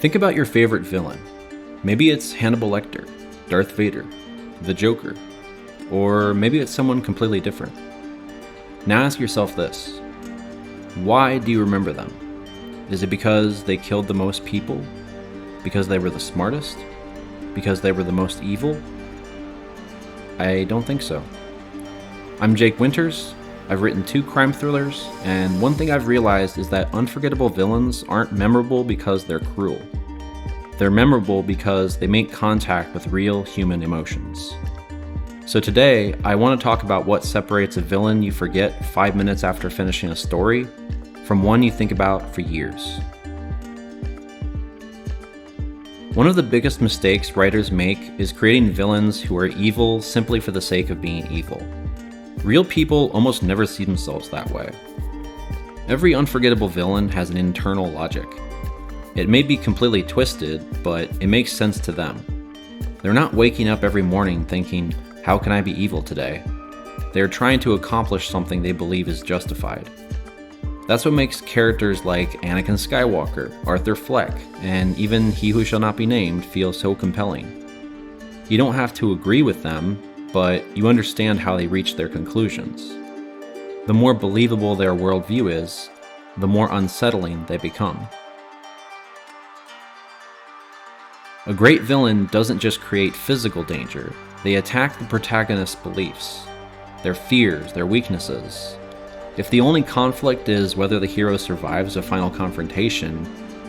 Think about your favorite villain. Maybe it's Hannibal Lecter, Darth Vader, the Joker, or maybe it's someone completely different. Now ask yourself this: why do you remember them? Is it because they killed the most people? Because they were the smartest? Because they were the most evil? I don't think so. I'm Jake Winters. I've written 2 crime thrillers, and one thing I've realized is that unforgettable villains aren't memorable because they're cruel. They're memorable because they make contact with real human emotions. So today, I want to talk about what separates a villain you forget 5 minutes after finishing a story from one you think about for years. One of the biggest mistakes writers make is creating villains who are evil simply for the sake of being evil. Real people almost never see themselves that way. Every unforgettable villain has an internal logic. It may be completely twisted, but it makes sense to them. They're not waking up every morning thinking, "How can I be evil today?" They're trying to accomplish something they believe is justified. That's what makes characters like Anakin Skywalker, Arthur Fleck, and even He Who Shall Not Be Named feel so compelling. You don't have to agree with them, but you understand how they reach their conclusions. The more believable their worldview is, the more unsettling they become. A great villain doesn't just create physical danger, they attack the protagonist's beliefs, their fears, their weaknesses. If the only conflict is whether the hero survives a final confrontation,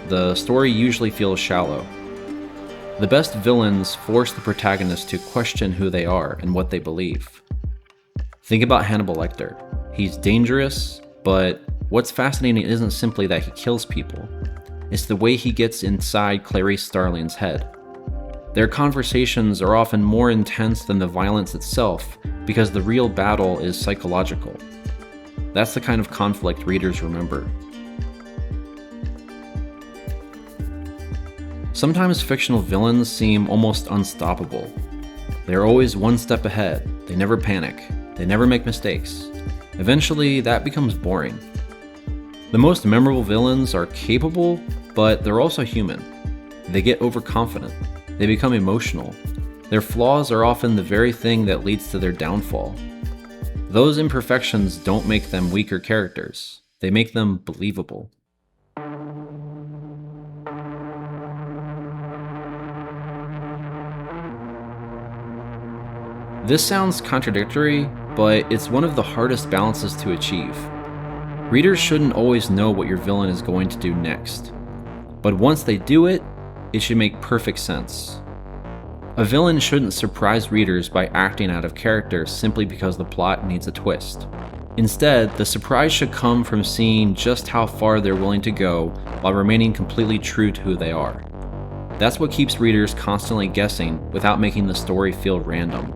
the story usually feels shallow. The best villains force the protagonist to question who they are and what they believe. Think about Hannibal Lecter. He's dangerous, but what's fascinating isn't simply that he kills people. It's the way he gets inside Clarice Starling's head. Their conversations are often more intense than the violence itself because the real battle is psychological. That's the kind of conflict readers remember. Sometimes fictional villains seem almost unstoppable. They're always one step ahead, they never panic, they never make mistakes. Eventually, that becomes boring. The most memorable villains are capable, but they're also human. They get overconfident, they become emotional. Their flaws are often the very thing that leads to their downfall. Those imperfections don't make them weaker characters, they make them believable. This sounds contradictory, but it's one of the hardest balances to achieve. Readers shouldn't always know what your villain is going to do next, but once they do it, it should make perfect sense. A villain shouldn't surprise readers by acting out of character simply because the plot needs a twist. Instead, the surprise should come from seeing just how far they're willing to go while remaining completely true to who they are. That's what keeps readers constantly guessing without making the story feel random.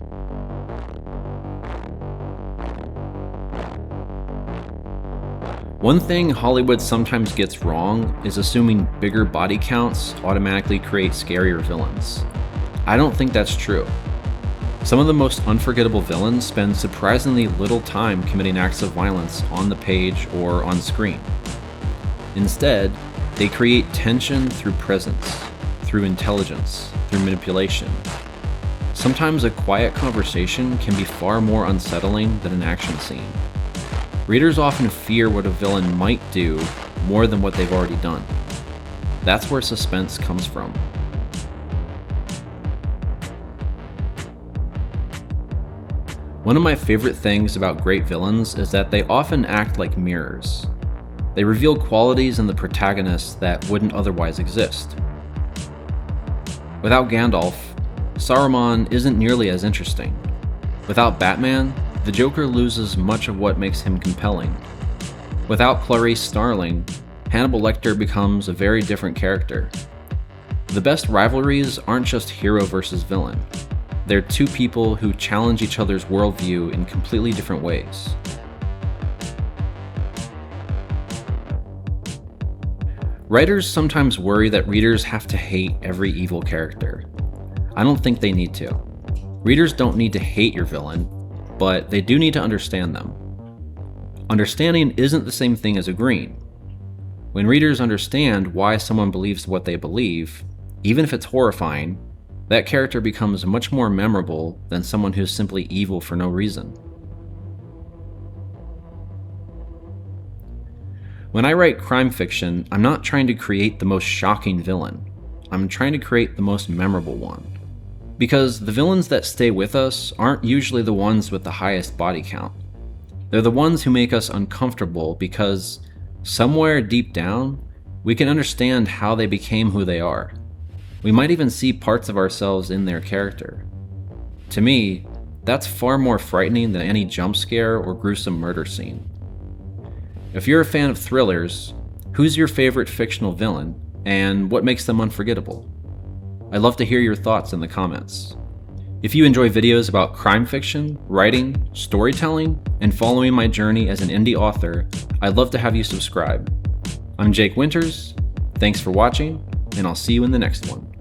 One thing Hollywood sometimes gets wrong is assuming bigger body counts automatically create scarier villains. I don't think that's true. Some of the most unforgettable villains spend surprisingly little time committing acts of violence on the page or on screen. Instead, they create tension through presence, through intelligence, through manipulation. Sometimes a quiet conversation can be far more unsettling than an action scene. Readers often fear what a villain might do more than what they've already done. That's where suspense comes from. One of my favorite things about great villains is that they often act like mirrors. They reveal qualities in the protagonist that wouldn't otherwise exist. Without Gandalf, Saruman isn't nearly as interesting. Without Batman, the Joker loses much of what makes him compelling. Without Clarice Starling, Hannibal Lecter becomes a very different character. The best rivalries aren't just hero versus villain. They're 2 people who challenge each other's worldview in completely different ways. Writers sometimes worry that readers have to hate every evil character. I don't think they need to. Readers don't need to hate your villain, but they do need to understand them. Understanding isn't the same thing as agreeing. When readers understand why someone believes what they believe, even if it's horrifying, that character becomes much more memorable than someone who's simply evil for no reason. When I write crime fiction, I'm not trying to create the most shocking villain. I'm trying to create the most memorable one. Because the villains that stay with us aren't usually the ones with the highest body count. They're the ones who make us uncomfortable because, somewhere deep down, we can understand how they became who they are. We might even see parts of ourselves in their character. To me, that's far more frightening than any jump scare or gruesome murder scene. If you're a fan of thrillers, who's your favorite fictional villain, and what makes them unforgettable? I'd love to hear your thoughts in the comments. If you enjoy videos about crime fiction, writing, storytelling, and following my journey as an indie author, I'd love to have you subscribe. I'm Jake Winters, thanks for watching, and I'll see you in the next one.